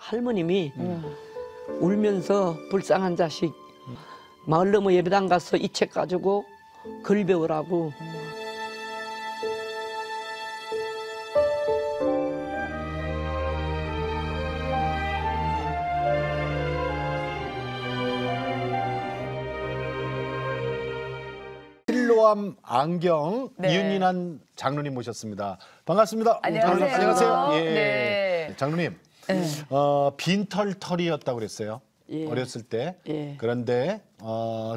할머님이 울면서 불쌍한 자식 마을 너머 예배당 가서 이 책 가지고 글 배우라고. 실로암 안경 네. 이윤이난 장로님 모셨습니다. 반갑습니다. 안녕하세요. 안녕하세요. 예. 네. 장로님, 빈털터리였다고 그랬어요. 예. 어렸을 때. 예. 그런데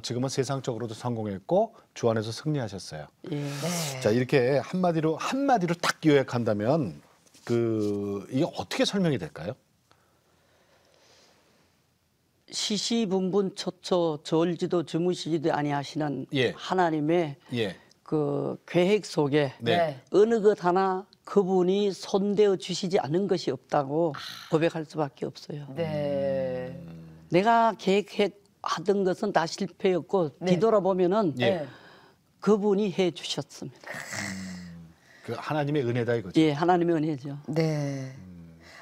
지금은 세상적으로도 성공했고 주 안에서 승리하셨어요. 예. 자, 이렇게 한마디로 딱 요약한다면 이게 어떻게 설명이 될까요? 시시분분초초 저울지도 주무시지도 아니하시는 예. 하나님의 예. 그 계획 속에 네. 어느 것 하나 그분이 손대어 주시지 않은 것이 없다고 고백할 수밖에 없어요. 네. 내가 계획하던 것은 다 실패였고 네. 뒤돌아보면은 예. 그분이 해 주셨습니다. 그 하나님의 은혜다 이거죠. 예, 하나님의 은혜죠. 네.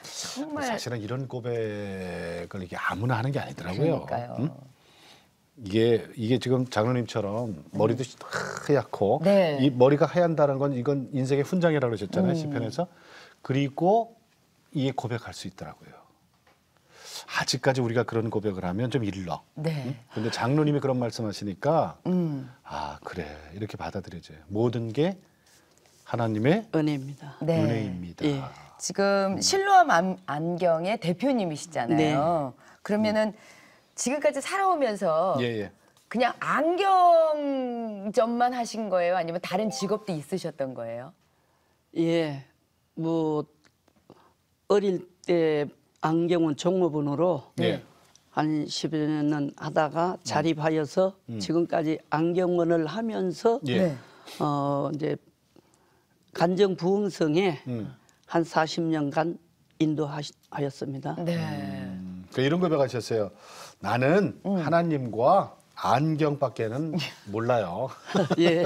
정말 사실은 이런 고백을 이게 아무나 하는 게 아니더라고요. 그러니까요. 이게 지금 장로님처럼 머리도 하얗고 네. 이 머리가 하얀다는 건 이건 인생의 훈장이라고 그러셨잖아요. 시편에서. 그리고 이게 고백할 수 있더라고요. 아직까지 우리가 그런 고백을 하면 좀 일러. 네. 근데 장로님이 그런 말씀하시니까 아 그래 이렇게 받아들여져요. 모든 게 하나님의 은혜입니다. 네. 은혜입니다. 예. 지금 실로암 안경의 대표님이시잖아요. 그러면은 지금까지 살아오면서 예. 그냥 안경점만 하신 거예요? 아니면 다른 직업도 있으셨던 거예요? 예, 뭐 어릴 때 안경은 종업원으로 예. 한 10여 년 하다가 자립하여서 지금까지 안경원을 하면서 예. 이제 간정 부흥성에 한 40년간 인도하였습니다. 네. 이런 고백하셨어요. 나는 하나님과 안경밖에는 몰라요. 예.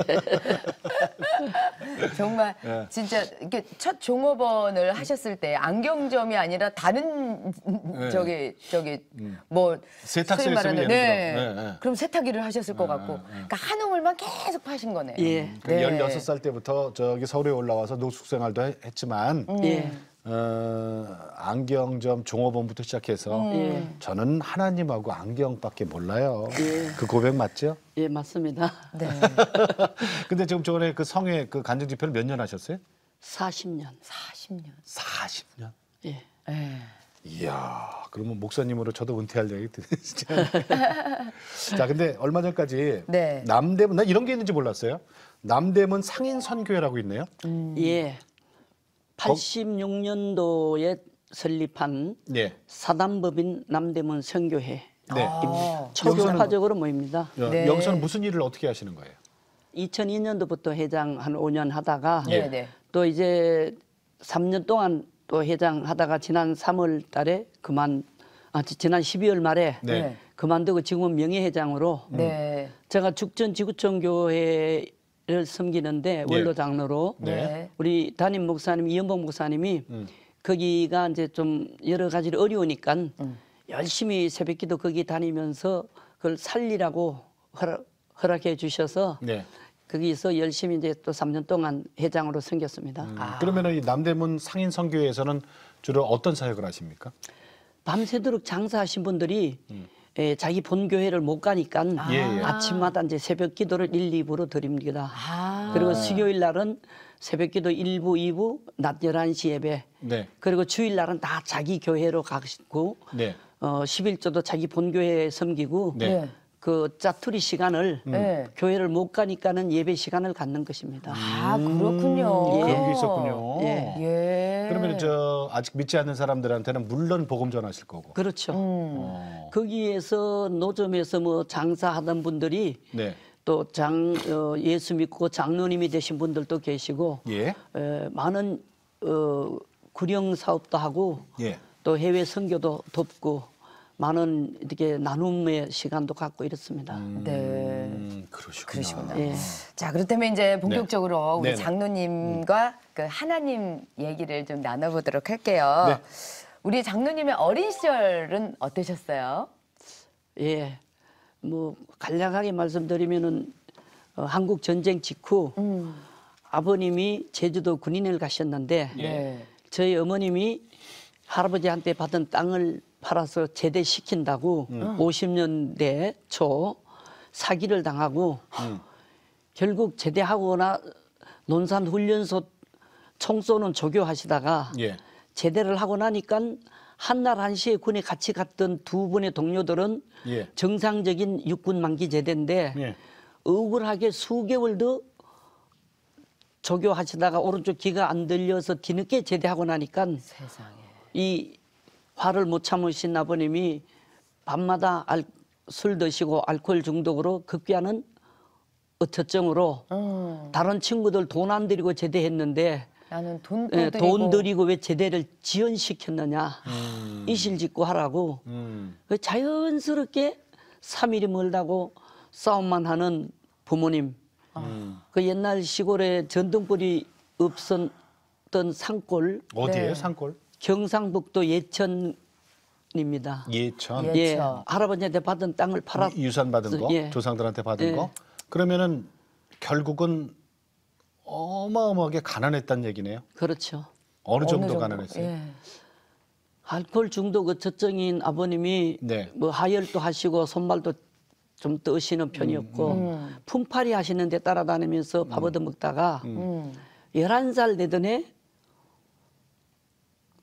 정말 예. 진짜 이렇게 첫 종업원을 하셨을 때 안경점이 아니라 다른 뭐 세탁소에 소위 말하는 있으면 예를 들어. 네. 그럼 세탁일을 하셨을 것 같고 그러니까 한 우물만 계속 파신 거네요. 예. 그 16살 때부터 저기 서울에 올라와서 노숙 생활도 했지만 예. 안경점 종업원부터 시작해서 예. 저는 하나님하고 안경밖에 몰라요. 예. 그 고백 맞죠? 예, 맞습니다. 네. 근데 지금 저번에 그 성회 그 간증 집회를 몇 년 하셨어요? 40년. 40년. 40년. 예. 네. 이야, 그러면 목사님으로 저도 은퇴할 얘기 진짜. 자, 근데 얼마 전까지 네. 남대문, 나 이런 게 있는지 몰랐어요. 남대문 상인 선교회라고 있네요. 예. 86년도에 설립한 네. 사단법인 남대문 선교회. 네. 초교파적으로 모입니다. 네. 여기서는 무슨 일을 어떻게 하시는 거예요? 2002년도부터 회장 한 5년 하다가 네, 네. 또 이제 3년 동안 또 회장 하다가 지난 3월 달에 지난 12월 말에 네. 그만두고 지금은 명예회장으로 네. 제가 죽전 지구촌 교회를 섬기는데 원로 장로로 네. 우리 담임 목사님 이현복 목사님이 거기가 이제 좀 여러 가지로 어려우니까 열심히 새벽기도 거기 다니면서 그걸 살리라고 허락해 주셔서 네. 거기서 열심히 이제 또 3년 동안 회장으로 섬겼습니다. 그러면 이 남대문 상인 선교회에서는 주로 어떤 사역을 하십니까? 밤새도록 장사하신 분들이 자기 본 교회를 못 가니까 예. 아침마다 이제 새벽 기도를 1, 2부로 드립니다. 아. 그리고 수요일 날은 새벽 기도 1부, 2부, 낮 11시 예배. 네. 그리고 주일 날은 다 자기 교회로 가시고 네. 11조도 자기 본 교회에 섬기고 네. 네. 그 짜투리 시간을 네. 교회를 못 가니까는 예배 시간을 갖는 것입니다. 아, 그렇군요. 그런 게 있었군요. 예. 예. 그러면 아직 믿지 않는 사람들한테는 물론 복음 전하실 거고. 그렇죠. 거기에서 노점에서 뭐 장사하던 분들이 네. 또 예수 믿고 장로님이 되신 분들도 계시고 예. 많은 구령 사업도 하고 예. 또 해외 선교도 돕고 많은 이렇게 나눔의 시간도 갖고 이렇습니다. 네. 그러시구나. 그러시구나. 예. 자, 그렇다면 이제 본격적으로 우리 네네. 장로님과 그 하나님 얘기를 좀 나눠보도록 할게요. 네. 우리 장로님의 어린 시절은 어떠셨어요? 예, 뭐 간략하게 말씀드리면은 한국 전쟁 직후 아버님이 제주도 군인을 가셨는데 네. 저희 어머님이 할아버지한테 받은 땅을 팔아서 제대시킨다고 50년대 초 사기를 당하고 결국 제대하거나 논산훈련소 총 쏘는 조교하시다가 예. 제대를 하고 나니까 한날 한시에 군에 같이 갔던 두 분의 동료들은 예. 정상적인 육군 만기 제대인데 예. 억울하게 수개월도 조교하시다가 오른쪽 귀가 안 들려서 뒤늦게 제대하고 나니까 세상에. 이 화를 못 참으신 아버님이 밤마다 술 드시고 알코올 중독으로 급기야는 어처증으로 다른 친구들 돈 안 들이고 제대했는데 나는 돈도 예, 드리고. 돈 들이고 왜 제대를 지연시켰느냐 이실직고 하라고 그 자연스럽게 3일이 멀다고 싸움만 하는 부모님 그 옛날 시골에 전등불이 없었던 산골 어디예요, 네. 산골? 경상북도 예천입니다. 예천. 예. 예, 예천. 할아버지한테 받은 땅을 팔아 유산 받은 거, 예. 조상들한테 받은 예. 거. 그러면은 결국은 어마어마하게 가난했다는 얘기네요. 그렇죠. 어느 정도 정도? 가난했어요? 예. 알코올 중독 어처증인 아버님이 네. 뭐 하혈도 하시고 손발도 좀 뜨시는 편이었고 품팔이 하시는데 따라다니면서 밥 얻어먹다가 11살 되던 해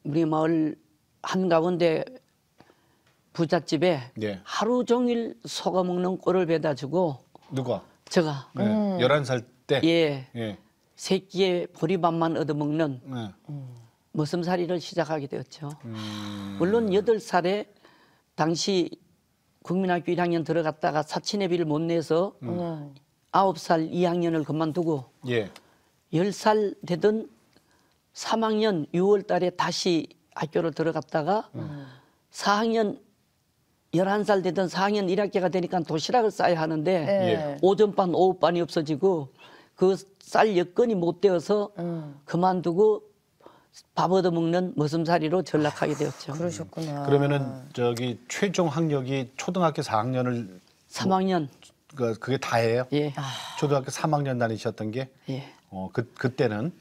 우리 마을 한가운데 부잣집에 예. 하루 종일 속아먹는 꼴을 배다 주고 누가? 제가 네. 11살 때? 예 예. 새끼에 보리밥만 얻어먹는 네. 머슴살이를 시작하게 되었죠. 물론 8살에 당시 국민학교 1학년 들어갔다가 사치내비를 못 내서 9살 2학년을 그만두고 예. 10살 되던 3학년 6월 달에 다시 학교를 들어갔다가 4학년 11살 되던 4학년 1학기가 되니까 도시락을 싸야 하는데 예. 오전반 오후반이 없어지고 그 쌀 여건이 못 되어서 그만두고 밥 얻어먹는 머슴살이로 전락하게 되었죠. 그러셨구나. 그러면은 저기 최종 학력이 초등학교 4학년을 3학년 그게 다예요? 예. 초등학교 3학년 다니셨던 게 예. 그때는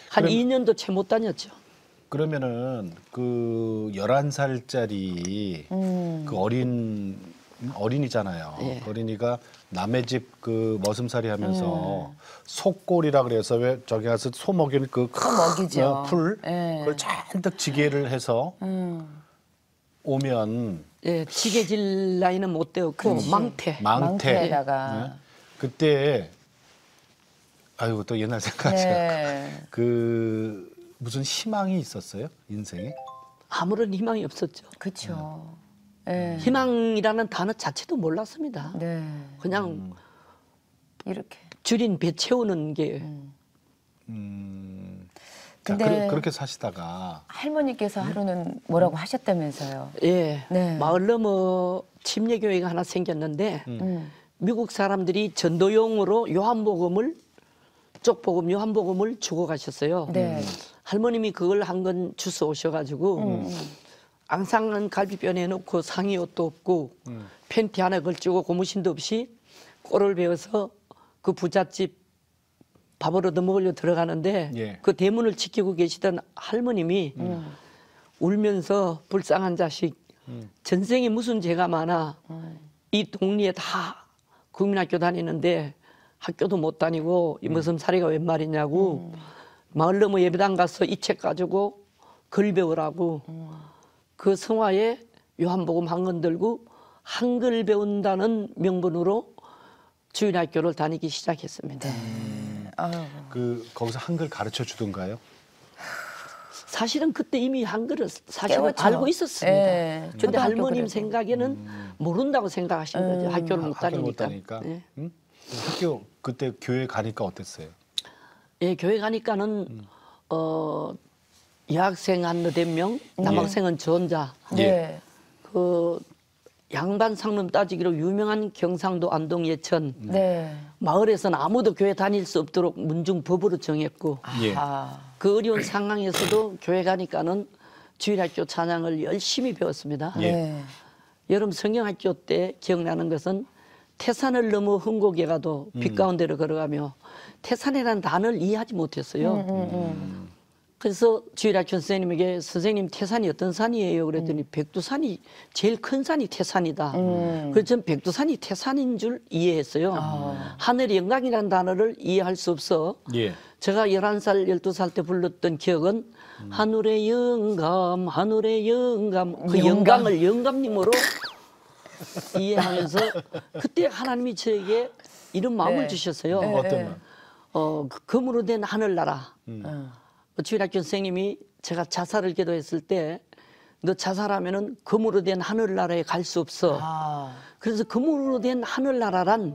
한 2년도 채 못 다녔죠. 그러면은 그 11살짜리 그 어린이잖아요. 예. 그 어린이가 남의 집 그 머슴살이 하면서 속골이라 그래서 왜 저기 가서 소 먹이는 그 소 먹이죠. 풀 예. 그걸 잔뜩 지게를 해서 오면 예, 지게질 나이는 못 되었고 망태. 망태에다가. 네. 그때 아이고 또 옛날 생각하죠. 네. 그 무슨 희망이 있었어요 인생에? 아무런 희망이 없었죠. 그렇죠. 예. 희망이라는 단어 자체도 몰랐습니다. 네. 그냥 이렇게. 줄인 배 채우는 게 자, 근데- 그렇게 사시다가 할머니께서 하루는 뭐라고 하셨다면서요. 예, 네. 마을 넘어 침례교회가 하나 생겼는데 미국 사람들이 전도용으로 요한복음을 쪽복음 요한복음을 주고 가셨어요. 네. 할머님이 그걸 한 건 주워 오셔가지고 앙상한 갈비뼈에 넣고 상의 옷도 없고 팬티 하나 걸치고 고무신도 없이 꼴을 베어서 그 부잣집 밥을 얻어 먹으려 들어가는데 예. 그 대문을 지키고 계시던 할머님이 울면서 불쌍한 자식 전생에 무슨 죄가 많아 이 동리에 다 국민학교 다니는데 학교도 못 다니고 이 무슨 사리가 웬 말이냐고 마을 넘어 예배당 가서 이 책 가지고 글 배우라고 그 성화에 요한복음 한 권 들고 한글 배운다는 명분으로 주일학교를 다니기 시작했습니다. 아유. 그 거기서 한글 가르쳐 주던가요? 사실은 그때 이미 한글을 사실은 깨웠죠. 알고 있었습니다. 예, 근데 초등학교 할머님 그래도. 생각에는 모른다고 생각하신 거죠. 학교를 못 학교를 못 다니니까. 다니니까. 예. 응? 학교 그때 교회 가니까 어땠어요? 예, 교회 가니까는 여학생 한 4명, 남학생은 저 혼자. 네. 그 양반 상름 따지기로 유명한 경상도 안동 예천 네. 마을에서는 아무도 교회 다닐 수 없도록 문중법으로 정했고 예. 아. 그 어려운 상황에서도 교회 가니까는 주일학교 찬양을 열심히 배웠습니다. 예. 네. 여름 성경학교 때 기억나는 것은 태산을 넘어 흥곡에 가도 빛 가운데로 걸어가며 태산이라는 단어를 이해하지 못했어요. 그래서 주일학교 선생님에게 선생님 태산이 어떤 산이에요? 그랬더니 백두산이 제일 큰 산이 태산이다. 그래서 전 백두산이 태산인 줄 이해했어요. 하늘의 영광이라는 단어를 이해할 수 없어. 예. 제가 11살, 12살 때 불렀던 기억은 하늘의 영감, 하늘의 영감. 그 영광을 영감님으로 이해하면서 그때 하나님이 저에게 이런 마음을 네. 주셨어요. 네. 어떤 말? 금으로 된 하늘나라. 주일학교 선생님이 제가 자살을 기도했을 때 너 자살하면은 금으로 된 하늘나라에 갈 수 없어. 아. 그래서 금으로 된 하늘나라란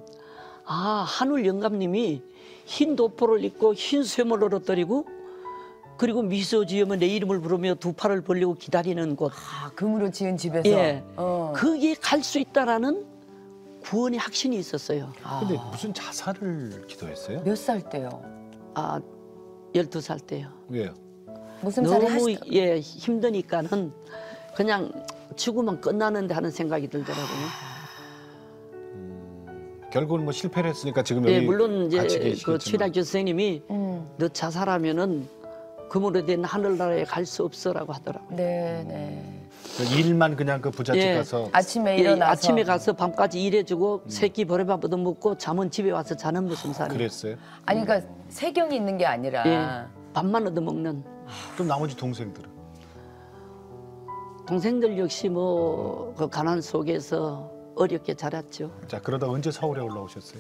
하늘 영감님이 흰 도포를 입고 흰 쇠물을 얻어뜨리고 그리고 미소 지으며 내 이름을 부르며 두 팔을 벌리고 기다리는 곳. 아, 금으로 지은 집에서. 예. 어. 거기에 갈 수 있다라는 구원의 확신이 있었어요. 근데 무슨 자살을 기도했어요? 몇 살 때요? 12살 때요. 왜요? 무슨 살이 너무 하시다. 힘드니까는 그냥 죽으면 끝나는데 하는 생각이 들더라고요. 결국은 뭐 실패를 했으니까 지금 예, 여기 물론 이제 같이 그 계시겠지만. 취락교 선생님이 너 자살하면은 금으로 된 하늘나라에 갈 수 없어라고 하더라고요. 네, 네. 그 일만 그냥 그 부잣집 예. 가서 아침에 예, 일어나서 아침에 가서 밤까지 일해주고 새끼 보리밥 얻어 먹고 잠은 집에 와서 자는 무슨 살이. 그랬어요. 아니 그러니까 세경이 있는 게 아니라 예, 밥만 얻어 먹는. 그럼 나머지 동생들은? 동생들 역시 뭐 그 가난 속에서 어렵게 자랐죠. 자, 그러다 언제 서울에 올라오셨어요?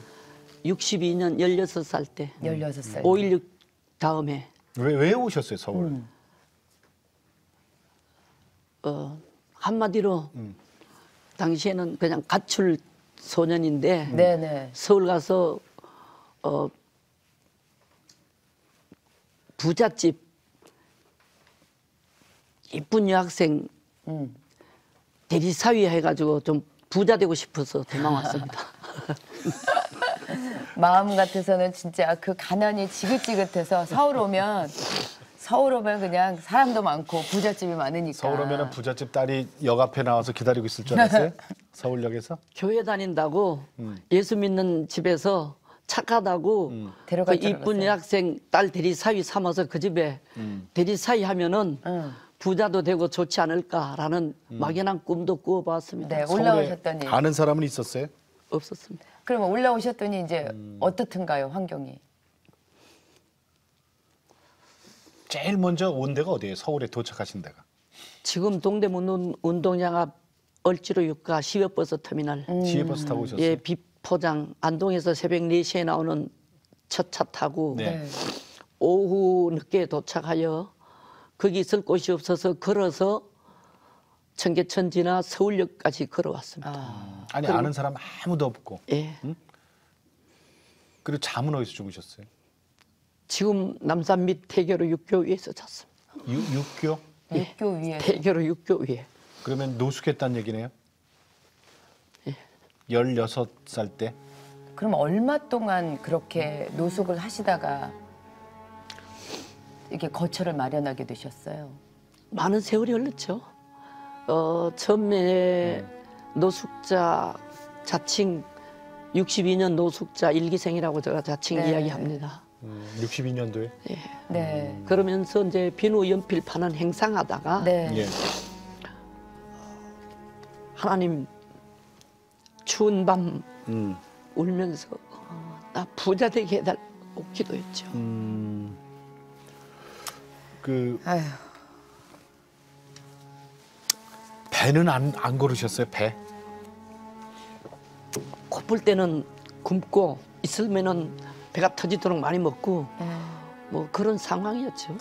62년 16살 때 16살. 5.16 다음에 왜 오셨어요, 서울? 한마디로 당시에는 그냥 가출 소년인데 네, 네. 서울 가서 부잣집 이쁜 여학생 대리사위 해가지고 좀 부자 되고 싶어서 도망 왔습니다. 마음 같아서는 진짜 그 가난이 지긋지긋해서 서울 오면 그냥 사람도 많고 부잣집이 많으니까. 서울 오면은 부잣집 딸이 역 앞에 나와서 기다리고 있을 줄 알았어요? 서울역에서? 교회 다닌다고 예수 믿는 집에서 착하다고 그 데려갈 줄 이쁜 알았어요. 여학생 딸 대리사위 삼아서 그 집에 대리사위 하면은 부자도 되고 좋지 않을까라는 막연한 꿈도 꾸어봤습니다. 네, 서울에 올라오셨더니 아는 사람은 있었어요? 없었습니다. 그러면 올라오셨더니 이제 어떻든가요, 환경이? 제일 먼저 온 데가 어디예요? 서울에 도착하신 데가? 지금 동대문 운동장 앞 얼지로 육가 시외버스 터미널 지혜버스 타고 오셨어요? 예, 비포장 안동에서 새벽 4시에 나오는 첫 차 타고 네. 오후 늦게 도착하여 거기 있을 곳이 없어서 걸어서 청계천 지나 서울역까지 걸어왔습니다. 아니 아는 사람 아무도 없고. 예. 그리고 잠은 어디서 주무셨어요? 지금 남산 밑 대교로 육교 위에서 잤습니다. 육교? 육교 위에. 대교로 육교 위에. 그러면 노숙했다는 얘기네요? 예. 16살 때? 그럼 얼마 동안 그렇게 노숙을 하시다가 이렇게 거처를 마련하게 되셨어요? 많은 세월이 흘렀죠. 처음에 노숙자 자칭 62년 노숙자 일기생이라고 제가 자칭 네. 이야기합니다. 62년도에? 네. 그러면서 이제 비누 연필 파는 행상하다가 네. 예. 하나님 추운 밤 울면서 나 부자 되게 해달라고 기도했죠. 그 아휴. 배는 안 걸으셨어요? 배? 고플 때는 굶고 있으면은 배가 터지도록 많이 먹고 뭐 그런 상황이었죠.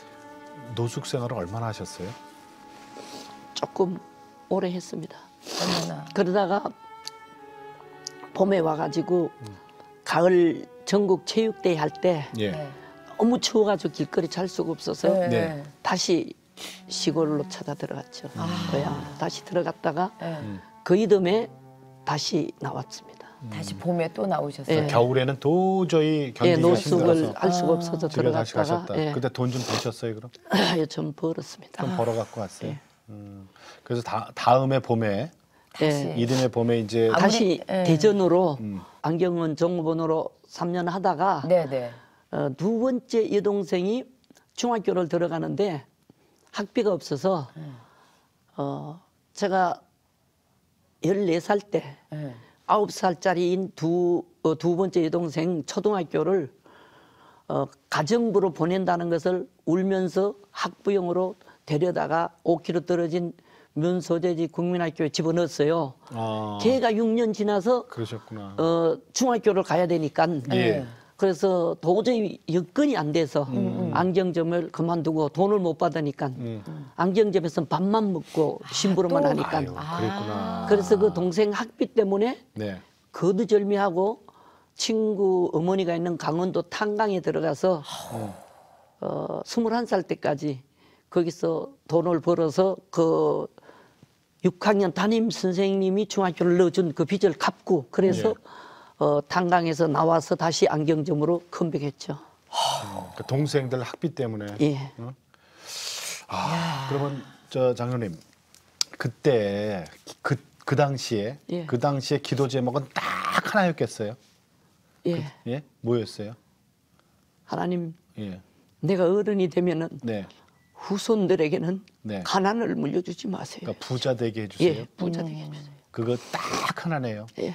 노숙 생활을 얼마나 하셨어요? 조금 오래 했습니다. 얼마나. 그러다가 봄에 와가지고 가을 전국 체육대회 할 때 예. 네. 너무 추워가지고 길거리 잘 수가 없어서 네. 네. 다시 시골로 찾아 들어갔죠. 고향 다시 들어갔다가 네. 그 이듬해 다시 나왔습니다. 다시 봄에 또 나오셨어요. 예. 겨울에는 도저히 예, 견디기가 노숙을 힘들어서 할 수가 없어서 집에 다시 들어갔다가 가셨다. 예, 그때 돈 좀 버셨어요, 그럼? 좀 벌었습니다. 좀 벌어 갖고 왔어요. 예. 그래서 다음에 봄에 예. 이듬해 봄에 이제 아무리- 다시 예. 대전으로 안경원 종업원으로 3년 하다가 네네. 두 번째 여동생이 중학교를 들어가는데 학비가 없어서 제가 14살 때 네. 9살짜리인 두 번째 여동생 초등학교를 가정부로 보낸다는 것을 울면서 학부형으로 데려다가 5km 떨어진 면소재지 국민학교에 집어넣었어요. 아, 걔가 6년 지나서 그러셨구나. 중학교를 가야 되니까 예. 그래서 도저히 여건이 안 돼서 안경점을 그만두고 돈을 못 받으니까 안경점에서 밥만 먹고 심부름만 하니까 아유, 그랬구나. 그래서 그 동생 학비 때문에 네. 거두절미하고 친구 어머니가 있는 강원도 탄강에 들어가서 21살 때까지 거기서 돈을 벌어서 그 6학년 담임 선생님이 중학교를 넣어준 그 빚을 갚고 그래서 탄강에서 나와서 다시 안경점으로 컴백했죠. 그 동생들 학비 때문에. 예. 그러면 저 장로님 그때 그 당시에 예. 그 당시에 기도 제목은 딱 하나였겠어요? 예. 예? 뭐였어요? 하나님, 예. 내가 어른이 되면은 네. 후손들에게는 네. 가난을 물려주지 마세요. 그러니까 부자 되게 해주세요. 예, 부자 되게 해주세요. 그거 딱 하나네요. 예.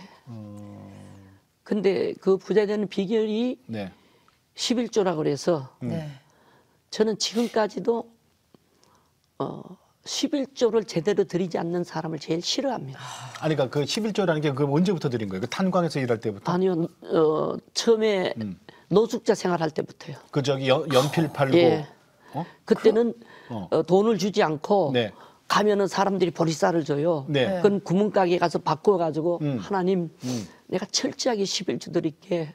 근데 그 부자 되는 비결이 네. 11조라 그래서 네. 저는 지금까지도 11조를 제대로 드리지 않는 사람을 제일 싫어합니다. 아니 그러니까 그 11조라는 게 그 언제부터 드린 거예요? 그 탄광에서 일할 때부터? 아니요, 처음에 노숙자 생활할 때부터요. 그 저기 연필 팔고 예. 어? 그때는 돈을 주지 않고 네. 가면은 사람들이 보리쌀을 줘요. 네. 그건 구멍가게 가서 바꿔가지고 하나님, 내가 철저하게 11조 드릴게.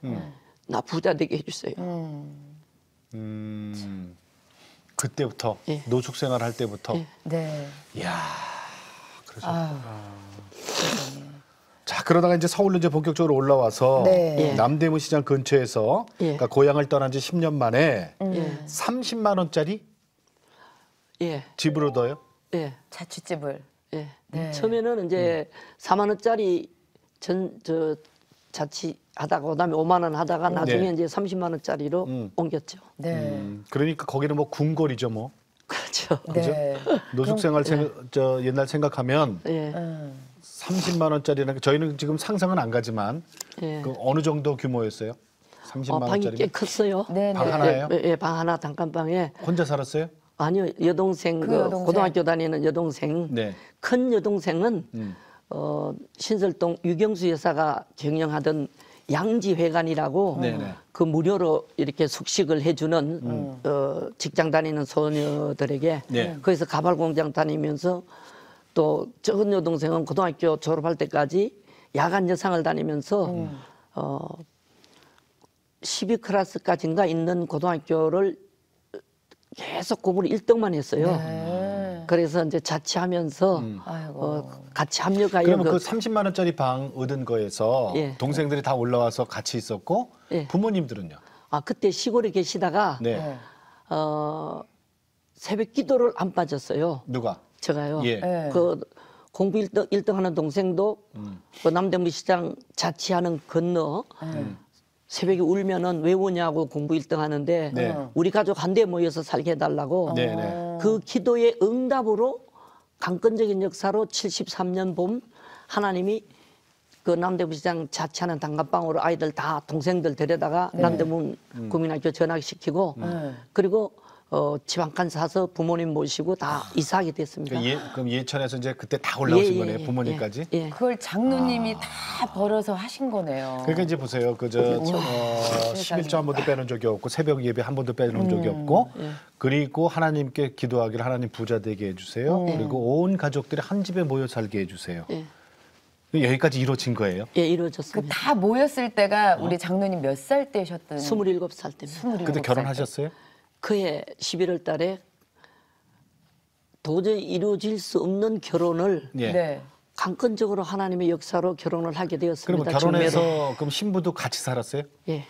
나 부자 되게 해주세요. 그때부터 예. 노숙 생활할 때부터. 예. 네. 이야. 그러셨. 아유. 자 그러다가 이제 서울로 이제 본격적으로 올라와서 네. 예. 남대문 시장 근처에서 예. 그러니까 고향을 떠난 지 10년 만에 예. 30만 원짜리 예. 집을 얻어요. 예. 자취집을. 예. 네. 처음에는 이제 4만 원짜리 자취하다가 그다음에 5만 원 하다가 나중에 네. 이제 30만 원짜리로 옮겼죠. 네. 그러니까 거기는 뭐 궁궐이죠 뭐. 그렇죠. 네. 노숙 생활 저 옛날 생각하면 예. 30만 원짜리는 저희는 지금 상상은 안 가지만 예. 그 어느 정도 규모였어요? 30만 방이 꽤 원짜리. 컸어요. 네. 방 네. 하나예요? 예, 방 하나 단칸방에 혼자 살았어요? 아니요 여동생 그 그 여동생. 고등학교 다니는 여동생 네. 큰 여동생은 신설동 유경수 여사가 경영하던 양지회관이라고 네네. 그 무료로 이렇게 숙식을 해주는 직장 다니는 소녀들에게 네. 거기서 가발 공장 다니면서 또 적은 여동생은 고등학교 졸업할 때까지 야간 여상을 다니면서 12클래스까지인가 있는 고등학교를 계속 공부를 1등만 했어요. 네. 그래서 이제 자취하면서 아이고. 같이 합류가요. 그러면 그 30만 원짜리 방 얻은 거에서 예. 동생들이 다 올라와서 같이 있었고 예. 부모님들은요? 그때 시골에 계시다가 네. 네. 새벽 기도를 안 빠졌어요. 누가? 제가요. 예. 네. 그 공부 1등 하는 동생도 그 남대문 시장 자취하는 건너 새벽에 울면은 왜 오냐고 공부 1등 하는데 네. 우리 가족 한데 모여서 살게 해달라고 네, 네. 그 기도의 응답으로 강건적인 역사로 73년 봄 하나님이 그 남대문 시장 자취하는 단칸방으로 아이들 다 동생들 데려다가 남대문 국민학교 전학시키고 그리고 집 한 칸 사서 부모님 모시고 다 이사하게 됐습니다. 그럼 예천에서 이제 그때 다 올라오신 예, 거네요, 예, 부모님까지. 예, 예. 그걸 장로님이 다 벌어서 하신 거네요. 그러니까 이제 보세요. 그저 11조 한 번도 빼놓은 적이 없고 새벽 예배 한 번도 빼놓은 적이 없고 그리고 하나님께 기도하기를 하나님 부자 되게 해주세요. 그리고 온 가족들이 한 집에 모여 살게 해주세요. 예. 여기까지 이루어진 거예요. 예, 그 이루어졌습니다. 다 모였을 때가 우리 장로님 몇 살 때셨던? 27살 때입니다. 27 근데 살 결혼하셨어요? 그해 11월 달에 도저히 이루어질 수 없는 결혼을 때. 예. 네. 강건적으로 하나님의 역사로 결혼을 하게 그러면 되었습니다. 결혼해서 중매로. 그럼 신부도 같이 살았어요? 예,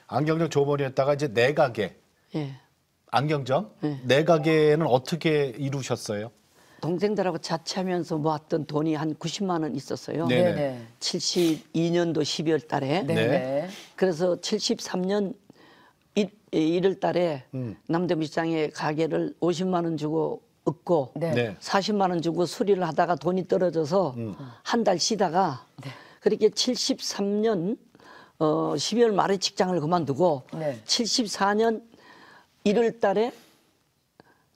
안경점 조머니였다가 이제 내 가게 예. 안경점 내 가게는 어떻게 이루셨어요? 동생들하고 자취하면서 모았던 돈이 한 90만 원 있었어요. 네. 네네. 72년도 12월 달에. 네네. 그래서 73년 1월 달에 남대문시장에 가게를 50만 원 주고 얻고 네. 네. 40만 원 주고 수리를 하다가 돈이 떨어져서 한 달 쉬다가 그렇게 73년 12월 말에 직장을 그만두고 네. 74년 1월 달에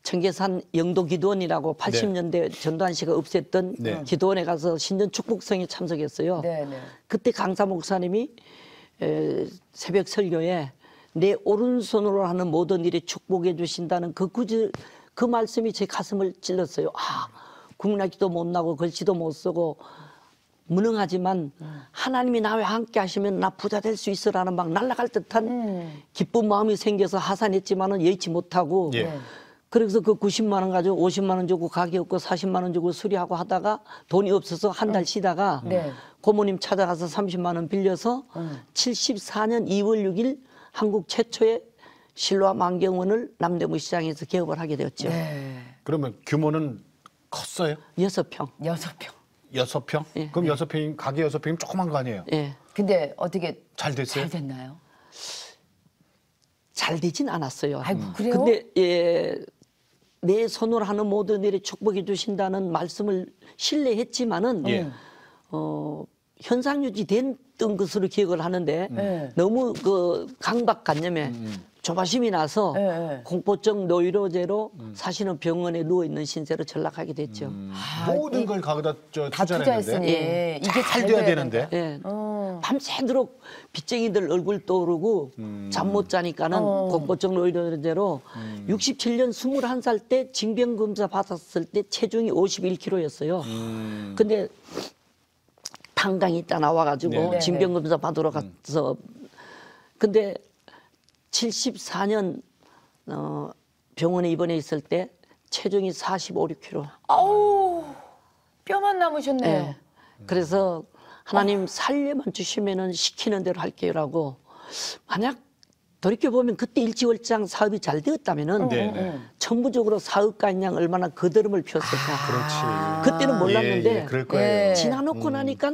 청계산 영도 기도원이라고 80년대 전두환 씨가 없앴던 네. 기도원에 가서 신년 축복성에 참석했어요. 네네. 그때 강사 목사님이 새벽 설교에 내 오른손으로 하는 모든 일에 축복해 주신다는 그 말씀이 제 가슴을 찔렀어요. 아, 국락기도 못 나고 글씨도 못 쓰고 무능하지만 하나님이 나와 함께 하시면 나 부자 될 수 있어라는 막 날아갈 듯한 기쁜 마음이 생겨서 하산했지만은 여의치 못하고 예. 그래서 그 90만 원 가지고 50만 원 주고 가게 없고 40만 원 주고 수리하고 하다가 돈이 없어서 한 달 쉬다가 네. 고모님 찾아가서 30만 원 빌려서 74년 2월 6일 한국 최초의 실로암 안경원을 남대문 시장에서 개업을 하게 되었죠. 네. 그러면 규모는 컸어요? 6평. 6평. 6평? 예. 그럼 6평 가게 6평이면 조그만 거 아니에요? 예. 근데 어떻게 잘 됐어요? 잘 됐나요? 잘 되진 않았어요. 아이고, 그래요? 근데 내 손으로 하는 모든 일에 축복해 주신다는 말씀을 신뢰했지만은 예. 현상 유지됐던 것으로 기억을 하는데 네. 너무 그 강박관념에 조바심이 나서 네. 공포증 노이로제로 사실은 병원에 누워 있는 신세로 전락하게 됐죠. 모든 걸 거기다 다 투자했으니 예. 이게 잘 돼야 되는데. 예. 밤새도록 빚쟁이들 얼굴 떠오르고 잠 못 자니까는 공포증 노이로제로 67년 21살 때 징병검사 받았을 때 체중이 51kg였어요. 근데 탄강이 있다 나와가지고 네. 징병검사 받으러 가서 근데 74년 병원에 입원해 있을 때 체중이 45, 6kg. 아우 뼈만 남으셨네요. 예. 그래서 하나님 살려만 주시면은 시키는 대로 할게요라고. 만약 돌이켜 보면 그때 일지월장 사업이 잘 되었다면은 네. 천부적으로 사업가인 양 얼마나 거드름을 피웠을까. 그렇지. 그때는 몰랐는데 예, 예, 그럴 거예요. 예. 지나놓고 나니까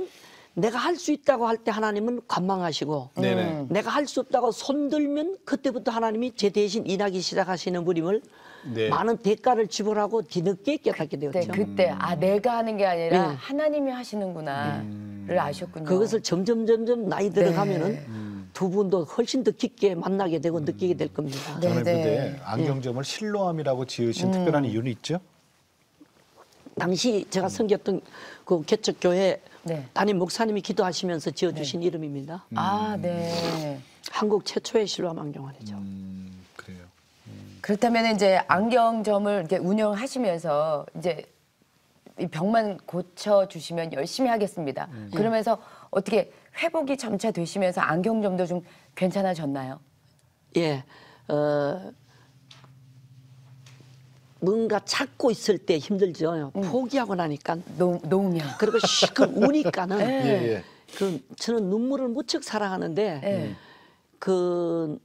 내가 할 수 있다고 할 때 하나님은 관망하시고 네네. 내가 할 수 없다고 손들면 그때부터 하나님이 제 대신 일하기 시작하시는 분임을 네. 많은 대가를 지불하고 뒤늦게 깨닫게 되었죠. 네, 그때 내가 하는 게 아니라 네. 하나님이 하시는구나를 아셨군요. 그것을 점점 나이 들어가면은 두 분도 훨씬 더 깊게 만나게 되고 느끼게 될 겁니다. 네. 저는 근데 안경점을 실로암이라고 지으신 특별한 이유는 있죠? 당시 제가 섬겼던 그 개척교회 네. 담임 목사님이 기도하시면서 지어주신 이름입니다. 네. 한국 최초의 실로암 안경원이죠. 그래요. 그렇다면 이제 안경점을 이렇게 운영하시면서 이제 이 병만 고쳐 주시면 열심히 하겠습니다. 그러면서 어떻게 회복이 점차 되시면서 안경점도 좀 괜찮아졌나요? 예, 뭔가 찾고 있을 때 힘들죠. 포기하고 나니까 놓으면. 그리고 시끌 우니까는 예, 예. 저는 눈물을 무척 사랑하는데 네. 그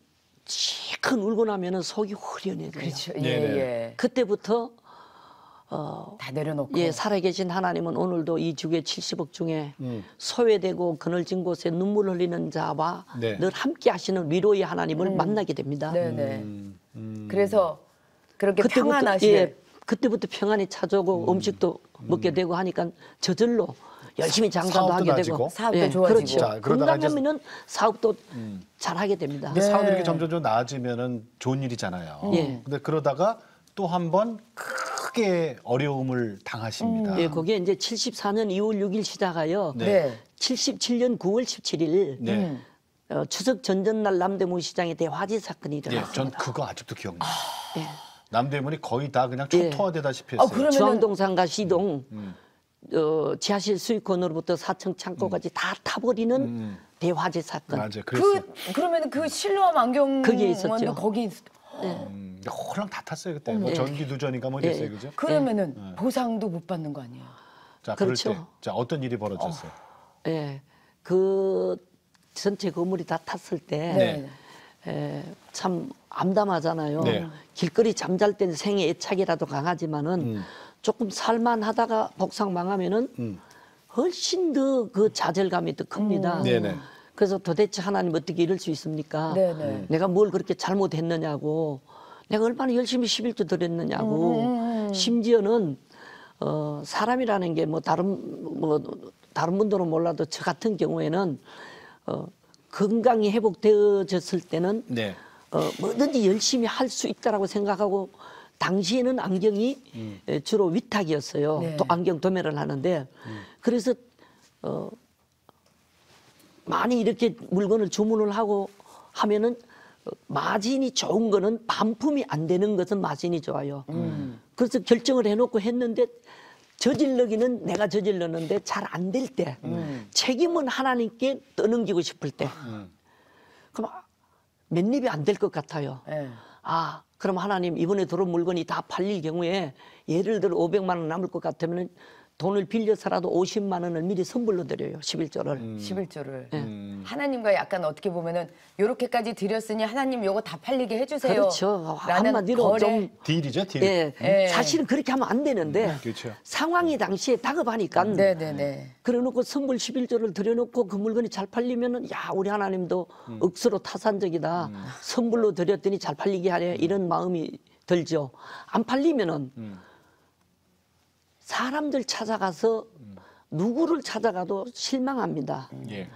시큰 울고 나면은 속이 후련해져요. 그렇죠. 네네. 예. 그때부터 다 내려놓고. 예, 살아계신 하나님은 오늘도 이 주계 70억 중에 소외되고 그늘진 곳에 눈물 흘리는 자와 네. 늘 함께 하시는 위로의 하나님을 만나게 됩니다. 네네. 그래서 그렇게 평안하시게. 예, 그때부터 평안이 찾아오고 음식도 먹게 되고 하니까 저절로 열심히 장사도 사업도 하게 나아지고. 되고 사업도 좋아지고. 그렇죠. 자, 그러다가 이제 건강하면은 사업도 잘하게 됩니다. 근데 사업이 이렇게 점점 나아지면은 좋은 일이잖아요. 예. 근데 그러다가 또 한 번 크게 어려움을 당하십니다. 예, 그게 이제 74년 2월 6일 시작하여 네. 77년 9월 17일 네. 추석 전전날 남대문 시장에 대화재 사건이 예, 일어났습니다. 전 그거 아직도 기억나요. 예. 남대문이 거의 다 그냥 예. 초토화되다시피 했어요. 그러면은 중앙동상가 시동 지하실 수익권으로부터 4층 창고까지 다 타버리는 대화재 사건. 맞아요. 그랬어요. 그러면 그 실로암 거기에 있었죠. 안경원도 거기 홀랑 다 탔어요 그때. 뭐 전기 누전인가 뭐 이랬어요, 그죠? 그러면은 보상도 못 받는 거 아니에요? 자, 그럴 그렇죠. 때, 자 어떤 일이 벌어졌어요? 예, 그 전체 건물이 다 탔을 때 네. 참 암담하잖아요. 네. 길거리 잠잘 때는 생애 애착이라도 강하지만은 조금 살만하다가 복상 망하면은 훨씬 더 그 좌절감이 더 큽니다. 네네. 그래서 도대체 하나님 어떻게 이럴 수 있습니까? 네네. 내가 뭘 그렇게 잘못했느냐고, 내가 얼마나 열심히 11조 드렸느냐고, 심지어는 사람이라는 게 뭐 다른 분들은 몰라도 저 같은 경우에는 건강이 회복되어졌을 때는 네. 뭐든지 열심히 할 수 있다라고 생각하고 당시에는 안경이 주로 위탁이었어요. 네. 또 안경 도매를 하는데 그래서 많이 이렇게 물건을 주문을 하고 하면은 마진이 좋은 거는 반품이 안 되는 것은 마진이 좋아요. 그래서 결정을 해놓고 했는데 저질러기는 내가 저질렀는데 잘 안 될 때 책임은 하나님께 떠넘기고 싶을 때 그럼 맨입이 안 될 것 같아요. 네. 아, 그럼 하나님 이번에 들어온 물건이 다 팔릴 경우에 예를 들어 500만 원 남을 것 같으면 돈을 빌려서라도 50만 원을 미리 선불로 드려요. 11조를. 11조를. 하나님과 약간 어떻게 보면은 요렇게까지 드렸으니 하나님 요거 다 팔리게 해주세요. 그렇죠. 라는 한마디로 거래. 좀 딜이죠, 딜. 예, 예. 사실은 그렇게 하면 안 되는데 그렇죠. 상황이 당시에 다급하니까 네네네. 그래놓고 선불 11조를 드려놓고 그 물건이 잘 팔리면은 야 우리 하나님도 억수로 타산적이다. 선불로 드렸더니 잘 팔리게 하래 이런 마음이 들죠. 안 팔리면은 사람들 찾아가서 누구를 찾아가도 실망합니다. 예.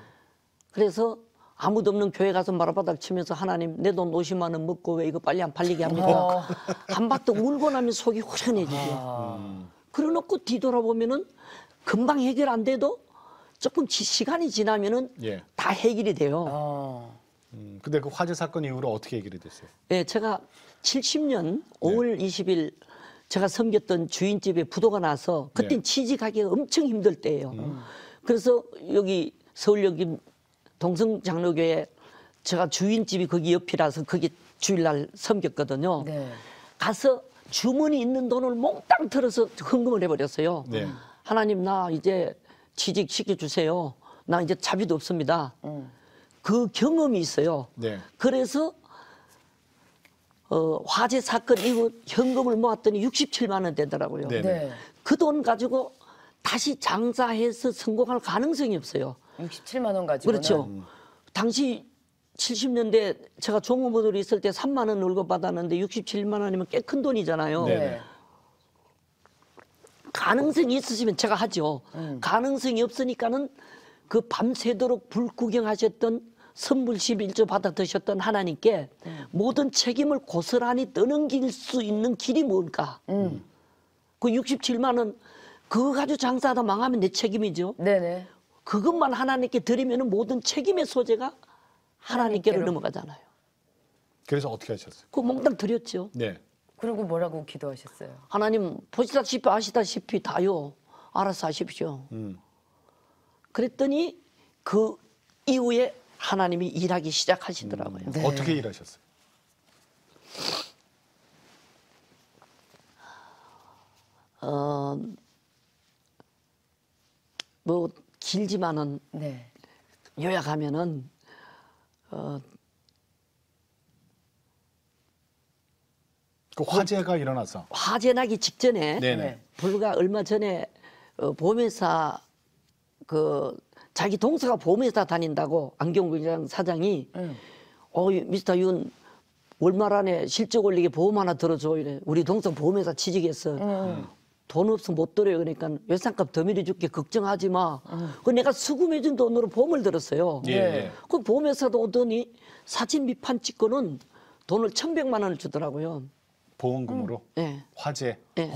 그래서 아무도 없는 교회 가서 마루바닥 치면서 하나님 내 돈 50만 원 먹고 왜 이거 빨리 안 팔리게 합니까? 한바탕 울고 나면 속이 후련해지죠. 그래놓고 뒤돌아보면은 금방 해결 안 돼도 조금 시간이 지나면은 예. 다 해결이 돼요. 근데 그 화재 사건 이후로 어떻게 해결이 됐어요? 예, 제가 70년 5월 20일 제가 섬겼던 주인집에 부도가 나서 그땐 네. 취직하기가 엄청 힘들 때예요. 그래서 여기 서울역 동성장로교회 제가 주인집이 거기 옆이라서 거기 주일날 섬겼거든요. 네. 가서 주머니 있는 돈을 몽땅 털어서 헌금을 해버렸어요. 네. 하나님 나 이제 취직시켜 주세요. 나 이제 자비도 없습니다. 그 경험이 있어요. 네. 그래서 화재 사건 이후 현금을 모았더니 67만 원 되더라고요. 네. 네. 그 돈 가지고 다시 장사해서 성공할 가능성이 없어요. 67만 원 가지고는. 그렇죠. 당시 70년대 제가 종업원으로 있을 때 3만 원 월급 받았는데 67만 원이면 꽤 큰 돈이잖아요. 네. 가능성이 있으시면 제가 하죠. 가능성이 없으니까는 그 밤새도록 불 구경하셨던 선불 11조 받아 드셨던 하나님께 모든 책임을 고스란히 떠넘길 수 있는 길이 뭘까? 그 67만 원 그거 가지고 장사하다 망하면 내 책임이죠. 네네. 그것만 하나님께 드리면 모든 책임의 소재가 하나님께로 넘어가잖아요. 그래서 어떻게 하셨어요? 그 몽땅 드렸죠. 네. 그리고 뭐라고 기도하셨어요? 하나님 보시다시피 아시다시피 다요. 알아서 하십시오. 그랬더니 그 이후에 하나님이 일하기 시작하시더라고요. 네. 어떻게 일하셨어요? 뭐 길지만은 네. 요약하면은 그 화재가 일어나서. 화재 나기 직전에 네네. 불과 얼마 전에 보험회사 그 자기 동서가 보험회사 다닌다고 안경공장 사장이 미스터 윤 월말 안에 실적 올리게 보험 하나 들어줘 이래. 우리 동서 보험회사 취직했어. 돈 없으면 못 들어요. 그러니까 외상값 더 밀어줄게 걱정하지 마. 그 내가 수금해준 돈으로 보험을 들었어요. 예. 그 보험회사도 오더니 사진 밑판 찍고는 돈을 1,100만 원을 주더라고요. 보험금으로. 예. 화재. 예.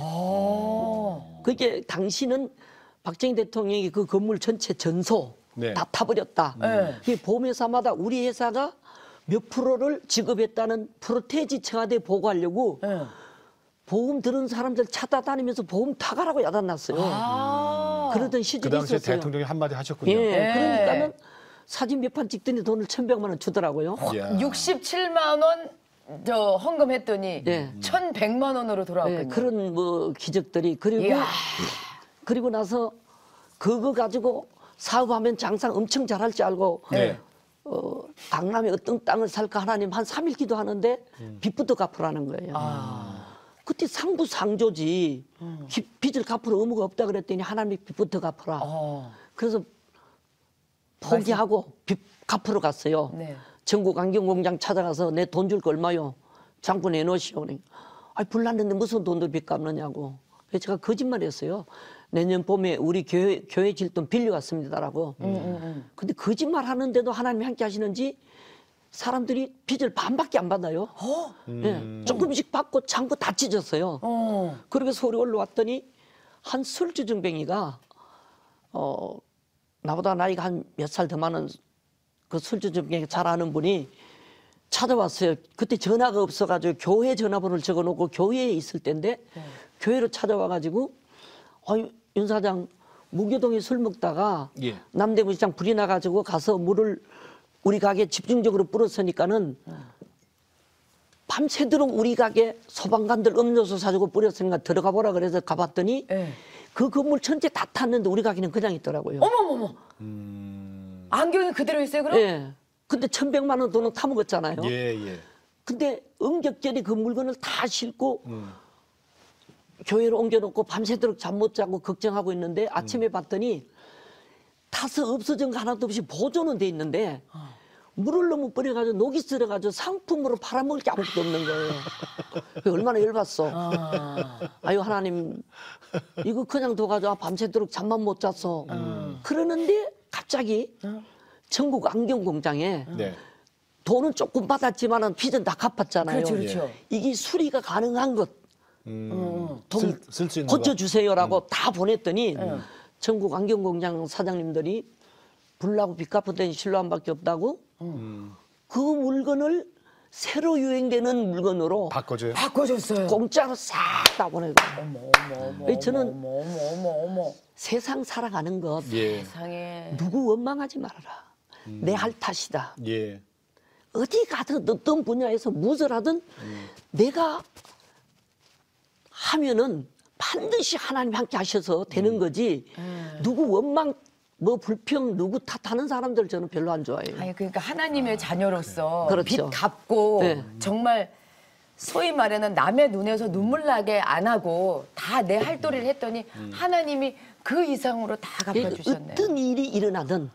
그게 당시는 박정희 대통령이 그 건물 전체 전소 네. 다 타버렸다. 이 보험회사마다 우리 회사가 몇 프로를 지급했다는 프로테이지 청와대에 보고하려고 보험 들은 사람들 찾아다니면서 보험 타가라고 야단났어요. 그러던 시절이 그 당시에 있었어요. 대통령이 한마디 하셨군요. 예, 그러니까는 사진 몇 판 찍더니 돈을 1,100만 원 주더라고요. 이야. 67만 원 저 헌금했더니 예. 1,100만 원으로 돌아왔군요. 예, 그런 뭐 기적들이 이야. 그리고 나서 그거 가지고 사업하면 장사 엄청 잘할 줄 알고 네. 강남에 어떤 땅을 살까 하나님 한 3일 기도하는데 빚부터 갚으라는 거예요. 그때 상부상조지. 빚을 갚으러 의무가 없다 그랬더니 하나님이 빚부터 갚아라. 그래서 포기하고 빚 갚으러 갔어요. 네. 전국 안경공장 찾아가서 내 돈 줄 거 얼마요? 장부 내놓으시오. 아니 불났는데 무슨 돈들 빚 갚느냐고. 그래서 제가 거짓말했어요. 내년 봄에 우리 교회 질 돈 빌려왔습니다라고. 근데 거짓말 하는데도 하나님이 함께 하시는지 사람들이 빚을 반밖에 안 받아요. 예, 조금씩 받고 장부 다 찢었어요. 그렇게 서울에 올라왔더니 한 술주정뱅이가 나보다 나이가 한 몇 살 더 많은 그 술주정뱅이 잘 아는 분이 찾아왔어요. 그때 전화가 없어가지고 교회 전화번호를 적어놓고 교회에 있을 때인데 교회로 찾아와가지고 윤 사장 무교동에 술 먹다가 예. 남대문 시장 불이 나가지고 가서 물을 우리 가게 집중적으로 뿌렸으니까는 밤새도록 우리 가게 소방관들 음료수 사주고 뿌렸으니까 들어가 보라 그래서 가봤더니 네. 그 건물 전체 다 탔는데 우리 가게는 그냥 있더라고요. 어머머머. 안경이 그대로 있어요, 그럼? 예. 근데 1,100만 원 돈은 타먹었잖아요. 예, 예. 근데 응격전에 그 물건을 다 싣고 교회로 옮겨놓고 밤새도록 잠 못 자고 걱정하고 있는데 아침에 봤더니 타서 없어진 거 하나도 없이 보존은 돼 있는데 물을 너무 뿌려가지고 녹이 쓸어가지고 상품으로 팔아먹을 게 아무것도 없는 거예요. 얼마나 열받어. 아유 하나님 이거 그냥 둬가지고 밤새도록 잠만 못 잤어. 그러는데 갑자기 전국 안경공장에 네. 돈은 조금 받았지만은 빚은 다 갚았잖아요. 그렇죠, 그렇죠. 이게 수리가 가능한 것 돈 쓸 수 있는 거. 고쳐주세요라고 다 보냈더니 전국 안경공장 사장님들이 불나고 빚 갚았더니 신뢰함밖에 없다고 그 물건을 새로 유행되는 물건으로 바꿔줘요. 바꿔줬어요. 공짜로 싹 다 보내고 저는 어머. 세상 살아가는 것 예. 세상에. 누구 원망하지 말아라. 내 할 탓이다. 예. 어디 가든 어떤 분야에서 무엇을 하든 내가 하면은 반드시 하나님 함께 하셔서 되는 거지. 누구 원망, 뭐 불평, 누구 탓하는 사람들 저는 별로 안 좋아해요. 아니 그러니까 하나님의 자녀로서 그렇죠. 빚 갚고 네. 정말 소위 말하는 남의 눈에서 눈물 나게 안 하고 다 내 할 도리를 했더니 하나님이 그 이상으로 다 갚아주셨네요. 어떤 일이 일어나든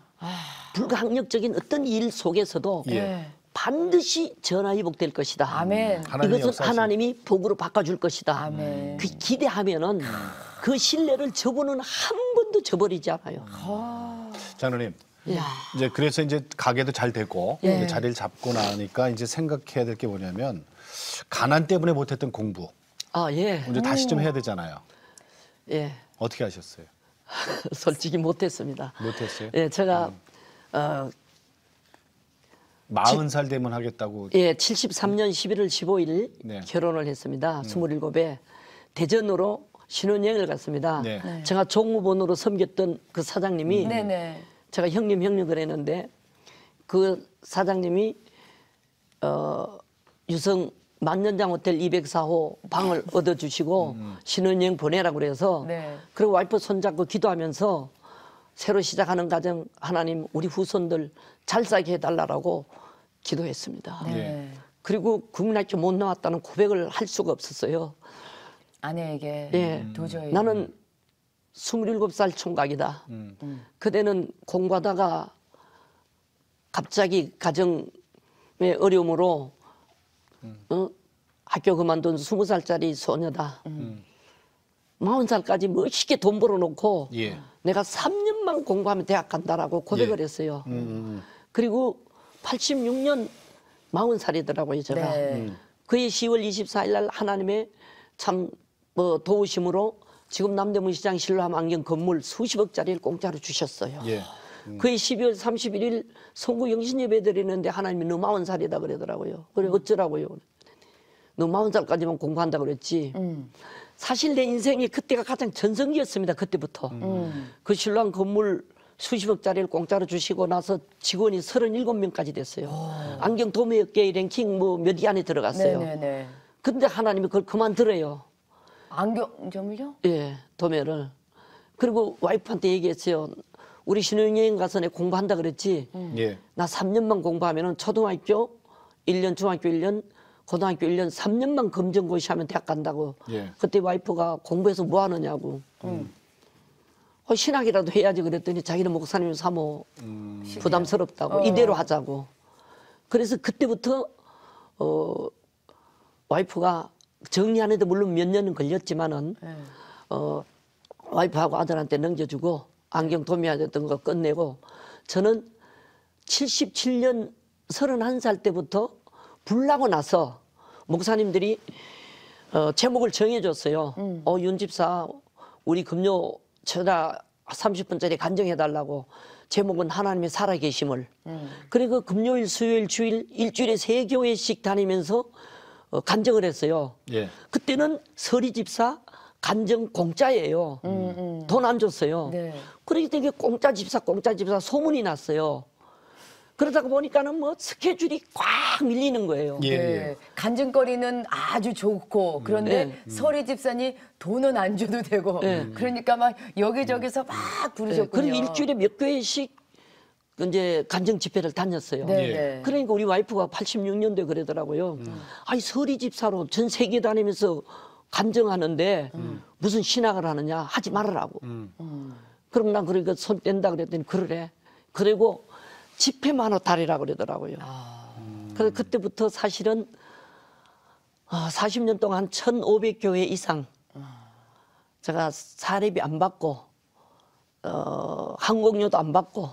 불가항력적인 어떤 일 속에서도 예. 반드시 전화위복될 것이다. 아멘. 하나님의 이것은 역사하심. 하나님이 복으로 바꿔줄 것이다. 아멘. 그 기대하면은 그 신뢰를 저분은 한 번도 저버리지 않아요. 장로님. 예. 이제 그래서 이제 가게도 잘 되고 예. 이제 자리를 잡고 나니까 이제 생각해야 될 게 뭐냐면 가난 때문에 못했던 공부 아, 예. 이제 다시 좀 해야 되잖아요. 예. 어떻게 하셨어요? 솔직히 못했습니다. 못했어요? 예, 제가 40살 되면 하겠다고. 예, 73년 11월 15일 네. 결혼을 했습니다. 27에 대전으로 신혼여행을 갔습니다. 네. 네. 제가 종업원으로 섬겼던 그 사장님이 네네. 제가 형님 그랬는데 그 사장님이 유성 만년장 호텔 204호 방을 얻어주시고 신혼여행 보내라고 그래서 네. 그리고 와이프 손잡고 기도하면서 새로 시작하는 가정 하나님 우리 후손들 잘 살게 해달라고 기도했습니다. 네. 그리고 국민학교 못 나왔다는 고백을 할 수가 없었어요. 아내에게 예. 도저히. 나는 27살 총각이다. 그때는 공부하다가 갑자기 가정의 어려움으로 학교 그만둔 20살짜리 소녀다. 40살까지 멋있게 돈 벌어놓고 예. 내가 3년만 공부하면 대학 간다라고 고백을 예. 했어요. 그리고 86년 40살이더라고요, 제가. 네. 그해 10월 24일 날 하나님의 참 도우심으로 지금 남대문 시장 신라함 안경 건물 수십억짜리를 공짜로 주셨어요. 예. 그해 12월 31일 성구 영신 예배 드리는데 하나님이 너 40살이다 그러더라고요. 그래 어쩌라고요. 너 40살까지만 공부한다 그랬지. 사실 내 인생이 그때가 가장 전성기였습니다. 그때부터. 그 신랑 건물 수십억짜리를 공짜로 주시고 나서 직원이 37명까지 됐어요. 안경 도매업계의 랭킹 뭐 몇 위 안에 들어갔어요. 네네네. 근데 하나님이 그걸 그만들어요. 안경점을요? 예, 도매를. 그리고 와이프한테 얘기했어요. 우리 신혼여행 가서 내 공부한다 그랬지. 예. 나 3년만 공부하면은 초등학교 1년, 중학교 1년, 고등학교 1년 3년만 검정고시 하면 대학 간다고. 예. 그때 와이프가 공부해서 뭐 하느냐고. 신학이라도 해야지 그랬더니 자기는 목사님 사모 부담스럽다고 이대로 하자고. 그래서 그때부터 와이프가 정리하는데 물론 몇 년은 걸렸지만은 와이프하고 아들한테 넘겨주고 안경 도매하던 거 끝내고 저는 77년 31살 때부터 불나고 나서 목사님들이 제목을 정해줬어요. 윤 집사 우리 금요 전화 30분짜리 간증해달라고. 제목은 하나님의 살아계심을. 그리고 금요일, 수요일, 주일 일주일에 3교회씩 다니면서 간증을 했어요. 예. 그때는 서리 집사 간증 공짜예요. 돈 안 줬어요. 네. 그러니까 이게 공짜 집사 소문이 났어요. 그러다가 보니까는 뭐 스케줄이 꽉 밀리는 거예요. 예. 네. 간증거리는 아주 좋고 그런데 서리 집사님 돈은 안 줘도 되고 그러니까 막 여기저기서 막 부르셨군요. 그리고 일주일에 몇 교회씩 이제 간증 집회를 다녔어요. 네, 예. 네. 그러니까 우리 와이프가 86년도에 그러더라고요. 아이 서리 집사로 전 세계 다니면서 간증하는데 무슨 신학을 하느냐 하지 말으라고. 그럼 난 그러니까 손 뗀다 그랬더니 그러래. 그리고 집회만호 달이라 그러더라고요. 그래서 그때부터 사실은 40년 동안 1,500교회 이상 제가 사례비 안 받고 항공료도 안 받고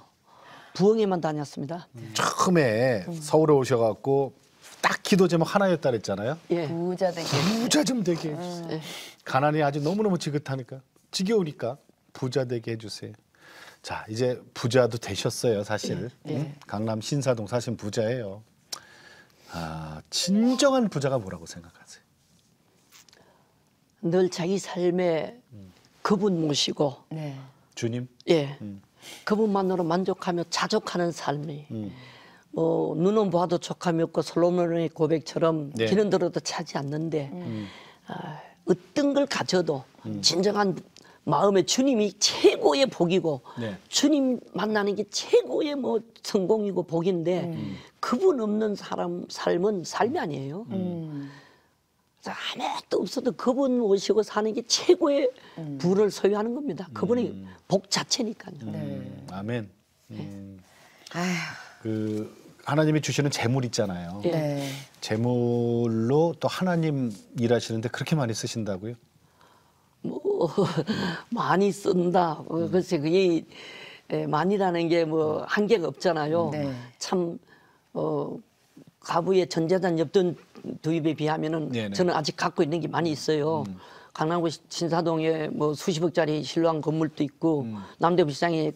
부흥회만 다녔습니다. 처음에 서울에 오셔갖고 딱 기도 제목 하나였다 그랬잖아요. 예. 부자 되게. 부자 좀 되게 해주세요. 가난이 아주 너무너무 지긋하니까 지겨우니까 부자 되게 해주세요. 자 이제 부자도 되셨어요 사실. 강남 신사동 사실 부자예요. 진정한 부자가 뭐라고 생각하세요? 늘 자기 삶에 그분 모시고 네. 주님? 예. 그분만으로 만족하며 자족하는 삶이 눈은 봐도 족함이 없고 솔로몬의 고백처럼 네. 귀는 들어도 차지 않는데 어떤 걸 가져도 진정한 마음에 주님이 최고의 복이고 네. 주님 만나는 게 최고의 뭐 성공이고 복인데 그분 없는 사람 삶은 삶이 아니에요. 아무것도 없어도 그분 모시고 사는 게 최고의 부를 소유하는 겁니다. 그분의 복 자체니까요. 아멘. 아휴. 그 하나님이 주시는 재물 있잖아요. 예. 네. 재물로 또 하나님 일하시는데 그렇게 많이 쓰신다고요? 뭐 많이 쓴다. 글쎄 그게 많이라는 게 뭐 한계가 없잖아요. 네. 참 가부의 전재산 엽돈 도입에 비하면은 네네. 저는 아직 갖고 있는 게 많이 있어요. 강남구 신사동에 뭐 수십억짜리 신랑 건물도 있고 남대부 시장에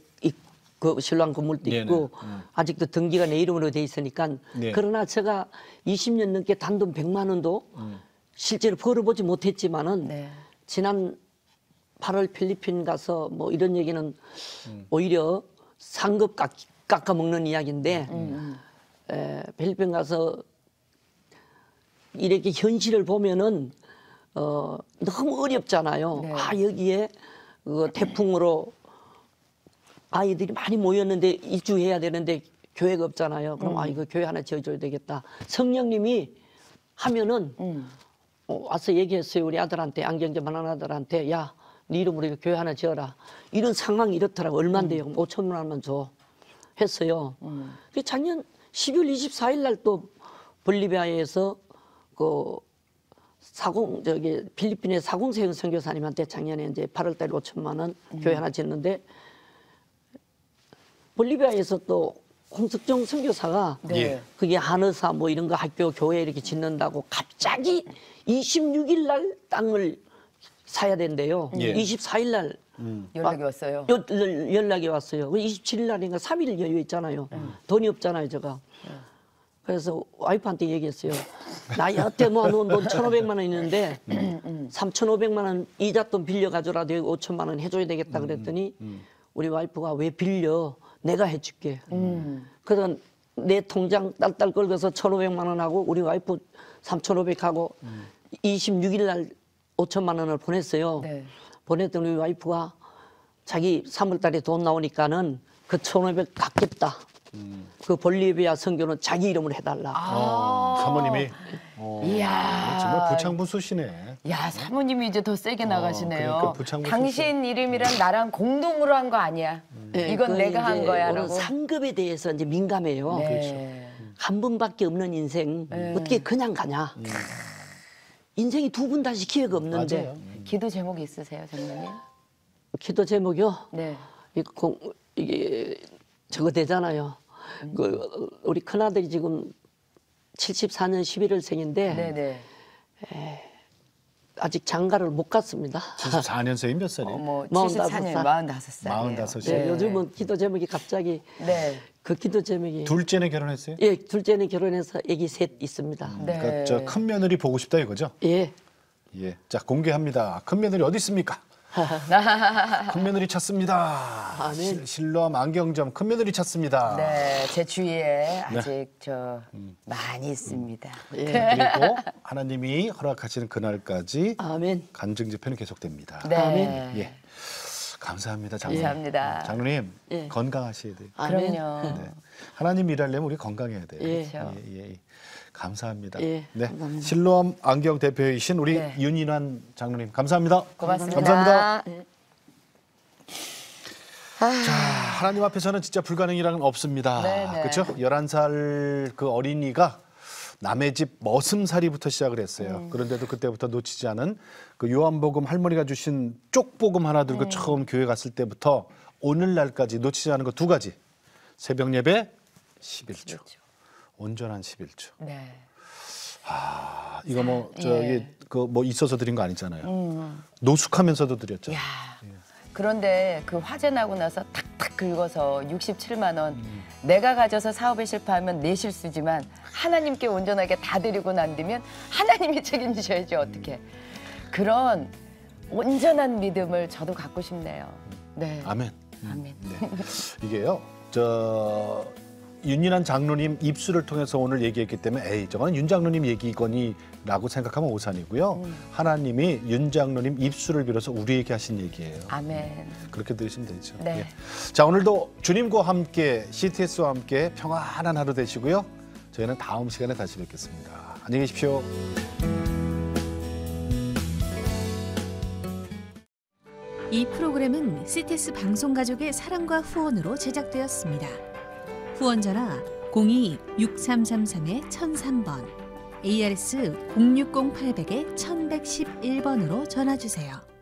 그 신랑 건물도 네네. 있고 아직도 등기가 내 이름으로 돼 있으니까 네. 그러나 제가 20년 넘게 단돈 100만 원도 실제로 벌어보지 못했지만은 네. 지난 8월 필리핀 가서 뭐 이런 얘기는 오히려 상급 깎아 먹는 이야기인데 필리핀 가서 이렇게 현실을 보면은 너무 어렵잖아요. 네. 여기에 그 태풍으로 아이들이 많이 모였는데 이주해야 되는데 교회가 없잖아요. 그럼 이거 교회 하나 지어줘야 되겠다. 성령님이 하면은 와서 얘기했어요. 우리 아들한테 안경점 하는 아들한테 야, 네 이름으로 이거 교회 하나 지어라. 이런 상황이 이렇더라고. 얼마인데요? 5천만 원만 줘. 했어요. 그 작년 12월 24일 날 또 볼리비아에서 그 필리핀의 사공세형 선교사님한테 작년에 이제 8월 달에 5천만 원 교회 하나 짓는데 볼리비아에서 또 홍석정 선교사가 네. 그게 한의사 뭐 이런 거 학교 교회 이렇게 짓는다고 갑자기 26일 날 땅을 사야 된대요. 예. 24일 날 연락이 왔어요. 연락이 왔어요. 27일 날인가 3일 여유 있잖아요. 돈이 없잖아요, 제가. 그래서 와이프한테 얘기했어요. 나 여태 모아놓은 돈 1,500만 원 있는데 3,500만 원 이자 돈 빌려가줘라도 5천만 원 해줘야 되겠다 그랬더니 우리 와이프가 왜 빌려? 내가 해줄게. 그래서 내 통장 딸딸 긁어서 1,500만 원하고 우리 와이프 3,500하고 26일 날 5천만 원을 보냈어요. 네. 보냈더니 우리 와이프가 자기 3월 달에 돈 나오니까는 그 1,500 갚겠다. 그 볼리비아 선교는 자기 이름으로 해달라. 사모님이 이야. 정말 부창부수시네. 야, 사모님이 이제 더 세게 나가시네요. 그러니까 부창부 당신 이름이랑 나랑 공동으로 한 거 아니야. 네, 이건 그 내가 한 이제 거야라고. 오늘 상급에 대해서 이제 민감해요. 네. 한 번밖에 없는 인생 어떻게 그냥 가냐. 인생이 두 번 다시 기회가 없는데. 맞아요. 기도 제목 있으세요, 장로님? 기도 제목이요. 네. 이게 저거 되잖아요. 그 우리 큰아들이 지금 74년 11월생인데 네네. 아직 장가를 못 갔습니다. 74년생이 몇 살이에요? 어머, 45 74년, 살. 45살이에요. 45살. 네, 요즘은 기도 제목이 갑자기 네. 그 기도 제목이 둘째는 결혼했어요? 예, 둘째는 결혼해서 아기 셋 있습니다. 네. 그러니까 저 큰 며느리 보고 싶다 이거죠? 예. 예. 자, 공개합니다. 큰 며느리 어디 있습니까? 큰 며느리 찾습니다. 아멘. 실로암 안경점 큰 며느리 찾습니다. 네, 제 주위에 아직 많이 있습니다. 그리고 하나님이 허락하시는 그날까지 아멘. 간증 집회는 계속됩니다. 네. 아멘. 예. 감사합니다, 장로님. 감사합니다. 장로님 예. 건강하셔야 돼요. 아멘. 그럼요. 네. 하나님 일하려면 우리 건강해야 돼요. 예. 그렇죠. 예. 감사합니다. 예, 네. 감사합니다. 실로암 안경 대표이신 우리 네. 윤인환 장로님 감사합니다. 고맙습니다. 감사합니다. 예. 자, 하나님 앞에서는 진짜 불가능이라는 없습니다. 네네. 그렇죠? 11살 그 어린이가 남의 집 머슴살이부터 시작을 했어요. 그런데도 그때부터 놓치지 않은 그 요한복음 할머니가 주신 쪽복음 하나 들고 처음 교회 갔을 때부터 오늘날까지 놓치지 않은 거 두 가지. 새벽 예배 11조. 온전한 11조. 네. 이거 뭐 저기 예. 그 뭐 있어서 드린 거 아니잖아요. 노숙하면서도 드렸죠. 야. 그런데 그 화재 나고 나서 탁탁 긁어서 67만 원. 내가 가져서 사업에 실패하면 내 실수지만 하나님께 온전하게 다 드리고 난 뒤면 하나님이 책임지셔야지 어떻게. 그런 온전한 믿음을 저도 갖고 싶네요. 네. 아멘. 아멘. 네. 이게요. 저 윤인환 장로님 입술을 통해서 오늘 얘기했기 때문에 에이 저건 윤 장로님 얘기거니라고 생각하면 오산이고요. 하나님이 윤 장로님 입술을 빌어서 우리에게 하신 얘기예요. 아멘. 그렇게 들으시면 되죠. 네. 예. 자, 오늘도 주님과 함께 CTS와 함께 평안한 하루 되시고요. 저희는 다음 시간에 다시 뵙겠습니다. 안녕히 계십시오. 이 프로그램은 CTS 방송가족의 사랑과 후원으로 제작되었습니다. 후원 전화 02-6333-1003번, ARS 060-800-1111번으로 전화 주세요.